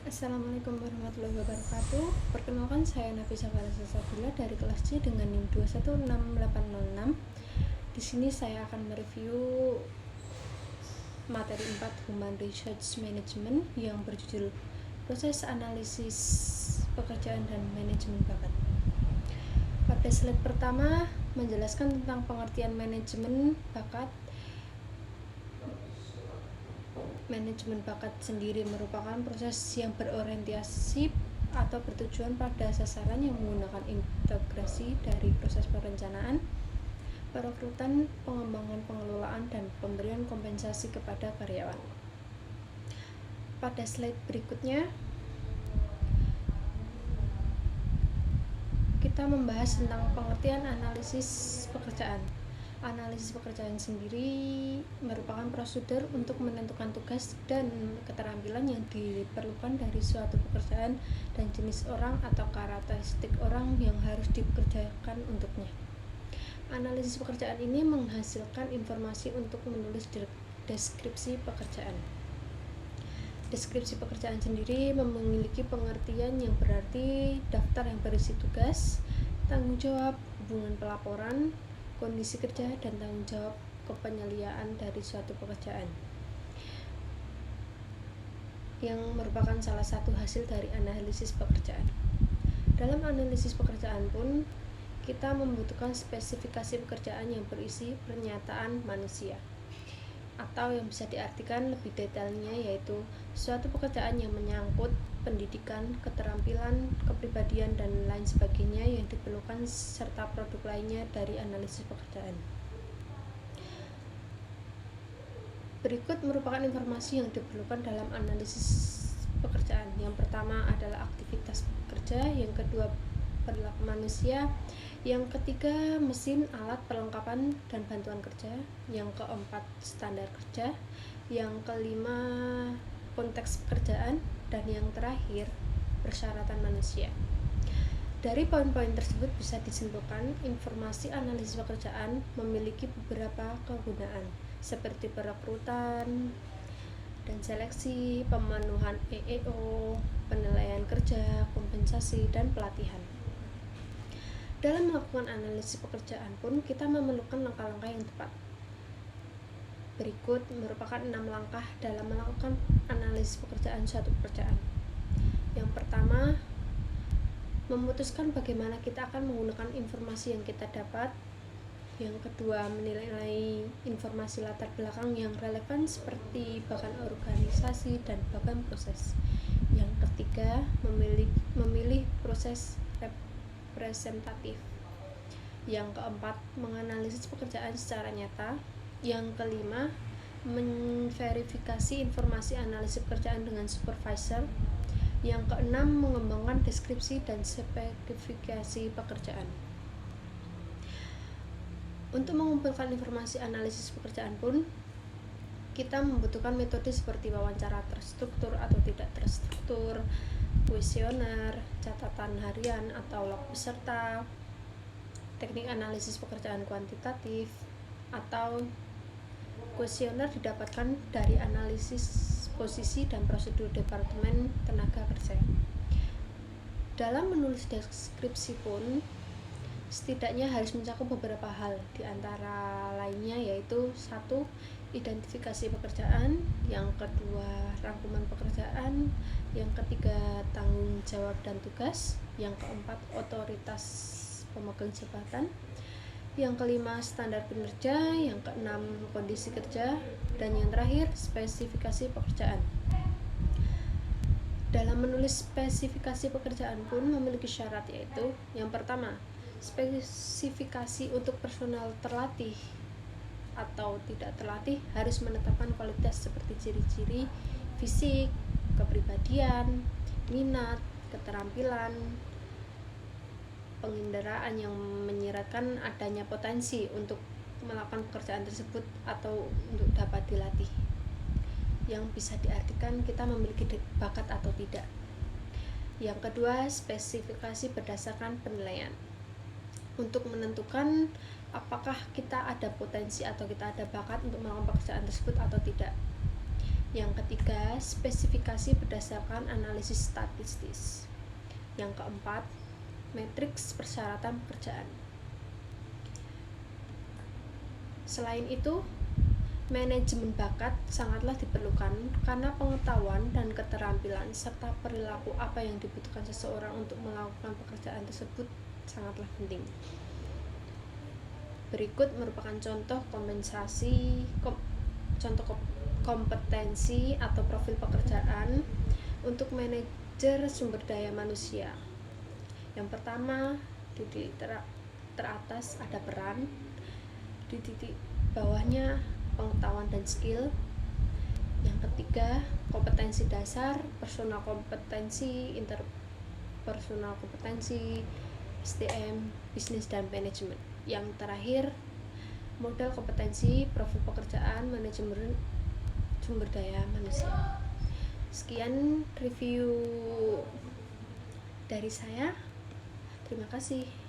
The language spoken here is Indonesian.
Assalamualaikum warahmatullahi wabarakatuh. Perkenalkan, saya Nafisa Falasasabila dari kelas C dengan NIM 216806. Di sini saya akan mereview materi 4 Human Resource Management yang berjudul Proses Analisis Pekerjaan dan Manajemen Bakat. Pada slide pertama menjelaskan tentang pengertian manajemen bakat. Manajemen bakat sendiri merupakan proses yang berorientasi atau bertujuan pada sasaran yang menggunakan integrasi dari proses perencanaan, perekrutan, pengembangan, pengelolaan, dan pemberian kompensasi kepada karyawan. Pada slide berikutnya, kita membahas tentang pengertian analisis pekerjaan. Analisis pekerjaan sendiri merupakan prosedur untuk menentukan tugas dan keterampilan yang diperlukan dari suatu pekerjaan dan jenis orang atau karakteristik orang yang harus dikerjakan untuknya. Analisis pekerjaan ini menghasilkan informasi untuk menulis deskripsi pekerjaan. Deskripsi pekerjaan sendiri memiliki pengertian yang berarti daftar yang berisi tugas, tanggung jawab, hubungan pelaporan, kondisi kerja, dan tanggung jawab kepenyediaan dari suatu pekerjaan, yang merupakan salah satu hasil dari analisis pekerjaan. Dalam analisis pekerjaan pun, kita membutuhkan spesifikasi pekerjaan yang berisi pernyataan manusia, atau yang bisa diartikan lebih detailnya yaitu suatu pekerjaan yang menyangkut pendidikan, keterampilan, kepribadian, dan lain sebagainya yang diperlukan serta produk lainnya dari analisis pekerjaan. Berikut merupakan informasi yang diperlukan dalam analisis pekerjaan. Yang pertama adalah aktivitas kerja, yang kedua perilaku manusia, yang ketiga mesin, alat, perlengkapan, dan bantuan kerja, yang keempat standar kerja, yang kelima konteks pekerjaan, dan yang terakhir persyaratan manusia. Dari poin-poin tersebut bisa disimpulkan informasi analisis pekerjaan memiliki beberapa kegunaan seperti perekrutan dan seleksi, pemenuhan EEO, penilaian kerja, kompensasi, dan pelatihan. Dalam melakukan analisis pekerjaan pun kita memerlukan langkah-langkah yang tepat. Berikut merupakan 6 langkah dalam melakukan analisis pekerjaan suatu pekerjaan. Yang pertama, memutuskan bagaimana kita akan menggunakan informasi yang kita dapat. Yang kedua, menilai informasi latar belakang yang relevan seperti bahkan organisasi dan bahkan proses. Yang ketiga, memilih proses representatif. Yang keempat, menganalisis pekerjaan secara nyata. Yang kelima, memverifikasi informasi analisis pekerjaan dengan supervisor. Yang keenam, mengembangkan deskripsi dan spesifikasi pekerjaan. Untuk mengumpulkan informasi analisis pekerjaan pun, kita membutuhkan metode seperti wawancara terstruktur atau tidak terstruktur, kuesioner, catatan harian atau log peserta, teknik analisis pekerjaan kuantitatif, atau kuesioner didapatkan dari analisis posisi dan prosedur Departemen Tenaga Kerja. Dalam menulis deskripsi pun setidaknya harus mencakup beberapa hal, di antara lainnya yaitu 1. Identifikasi pekerjaan, yang kedua rangkuman pekerjaan, yang ketiga tanggung jawab dan tugas, yang keempat otoritas pemegang jabatan, yang kelima standar kinerja, yang keenam kondisi kerja, dan yang terakhir spesifikasi pekerjaan. Dalam menulis spesifikasi pekerjaan pun memiliki syarat, yaitu yang pertama, spesifikasi untuk personal terlatih atau tidak terlatih harus menetapkan kualitas seperti ciri-ciri fisik, kepribadian, minat, keterampilan, penginderaan yang menyiratkan adanya potensi untuk melakukan pekerjaan tersebut atau untuk dapat dilatih, yang bisa diartikan kita memiliki bakat atau tidak. Yang kedua, spesifikasi berdasarkan penilaian untuk menentukan apakah kita ada potensi atau kita ada bakat untuk melakukan pekerjaan tersebut atau tidak. Yang ketiga, spesifikasi berdasarkan analisis statistis. Yang keempat, matriks persyaratan pekerjaan. Selain itu, manajemen bakat sangatlah diperlukan karena pengetahuan dan keterampilan serta perilaku apa yang dibutuhkan seseorang untuk melakukan pekerjaan tersebut sangatlah penting. Berikut merupakan contoh kompetensi atau profil pekerjaan untuk manajer sumber daya manusia. Yang pertama, di titik teratas ada peran, di titik bawahnya pengetahuan dan skill. Yang ketiga, kompetensi dasar, personal kompetensi, interpersonal kompetensi, SDM, bisnis dan manajemen. Yang terakhir, modal kompetensi, profil pekerjaan, manajemen sumber daya manusia. Sekian review dari saya. Terima kasih.